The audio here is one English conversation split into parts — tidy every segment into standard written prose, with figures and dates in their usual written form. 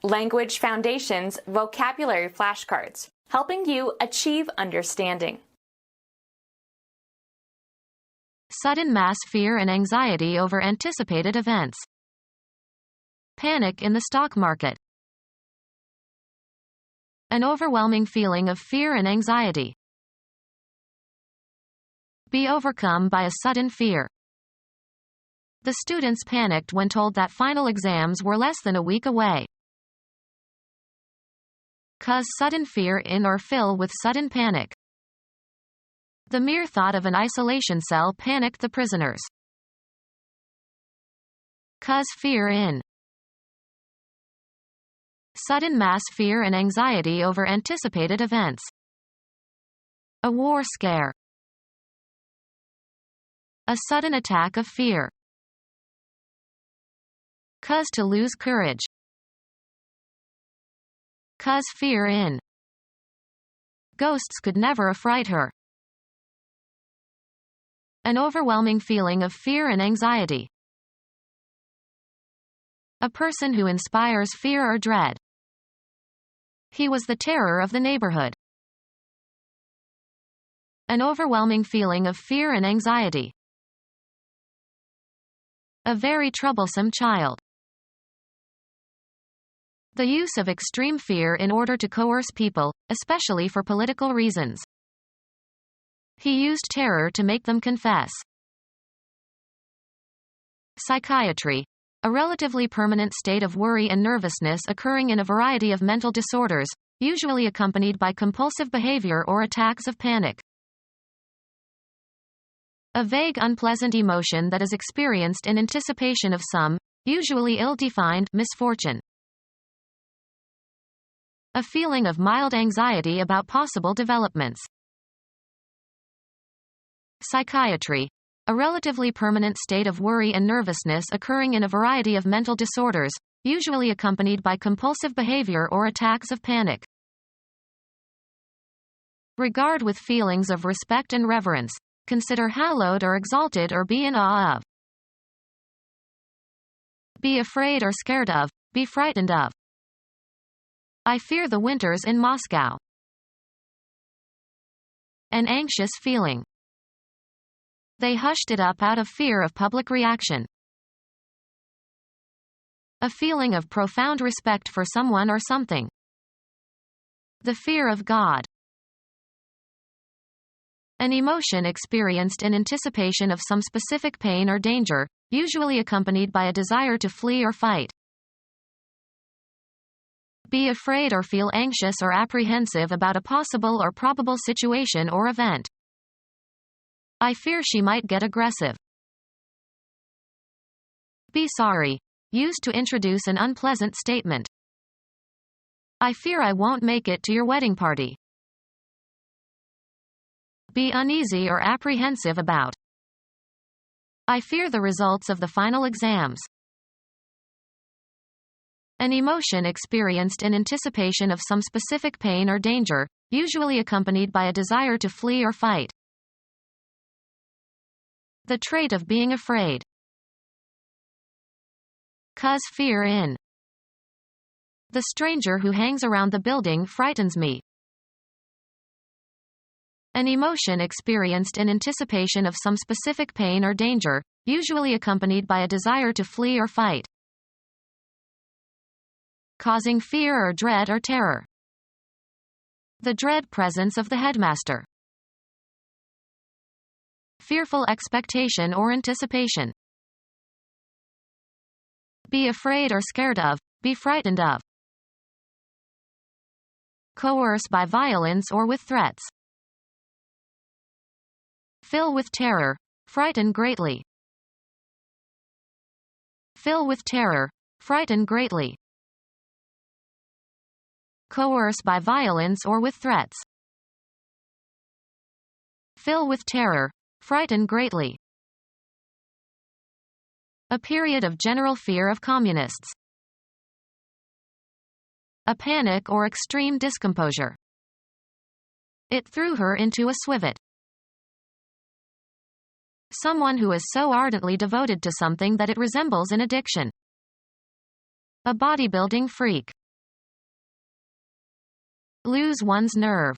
Language Foundations Vocabulary Flashcards, helping you achieve understanding. Sudden mass fear and anxiety over anticipated events. Panic in the stock market. An overwhelming feeling of fear and anxiety. Be overcome by a sudden fear. The students panicked when told that final exams were less than a week away. Cause sudden fear in or fill with sudden panic. The mere thought of an isolation cell panicked the prisoners. Cause fear in. Sudden mass fear and anxiety over anticipated events. A war scare. A sudden attack of fear. Cause to lose courage. Cause fear in. Ghosts could never affright her. An overwhelming feeling of fear and anxiety. A person who inspires fear or dread. He was the terror of the neighborhood. An overwhelming feeling of fear and anxiety. A very troublesome child. The use of extreme fear in order to coerce people, especially for political reasons. He used terror to make them confess. Psychiatry. A relatively permanent state of worry and nervousness occurring in a variety of mental disorders, usually accompanied by compulsive behavior or attacks of panic. A vague unpleasant emotion that is experienced in anticipation of some, usually ill-defined, misfortune. A feeling of mild anxiety about possible developments. Psychiatry. A relatively permanent state of worry and nervousness occurring in a variety of mental disorders, usually accompanied by compulsive behavior or attacks of panic. Regard with feelings of respect and reverence. Consider hallowed or exalted or be in awe of. Be afraid or scared of, be frightened of. I fear the winters in Moscow. An anxious feeling. They hushed it up out of fear of public reaction. A feeling of profound respect for someone or something. The fear of God. An emotion experienced in anticipation of some specific pain or danger, usually accompanied by a desire to flee or fight. Be afraid or feel anxious or apprehensive about a possible or probable situation or event. I fear she might get aggressive. Be sorry. Used to introduce an unpleasant statement. I fear I won't make it to your wedding party. Be uneasy or apprehensive about. I fear the results of the final exams. An emotion experienced in anticipation of some specific pain or danger, usually accompanied by a desire to flee or fight. The trait of being afraid. Cause fear in. The stranger who hangs around the building frightens me. An emotion experienced in anticipation of some specific pain or danger, usually accompanied by a desire to flee or fight. Causing fear or dread or terror. The dread presence of the headmaster. Fearful expectation or anticipation. Be afraid or scared of, be frightened of. Coerce by violence or with threats. Fill with terror, frighten greatly. Fill with terror, frighten greatly. Coerce by violence or with threats. Fill with terror, frighten greatly. A period of general fear of communists. A panic or extreme discomposure. It threw her into a swivet. Someone who is so ardently devoted to something that it resembles an addiction. A bodybuilding freak. Lose one's nerve.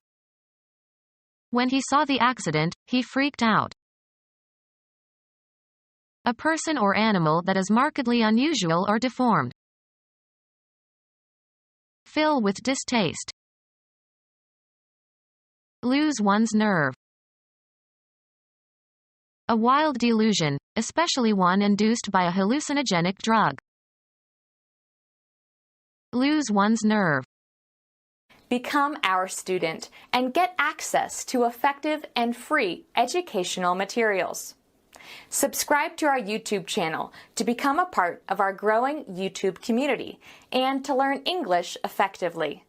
When he saw the accident, he freaked out. A person or animal that is markedly unusual or deformed. Fill with distaste. Lose one's nerve. A wild delusion, especially one induced by a hallucinogenic drug. Lose one's nerve. Become our student and get access to effective and free educational materials. Subscribe to our YouTube channel to become a part of our growing YouTube community and to learn English effectively.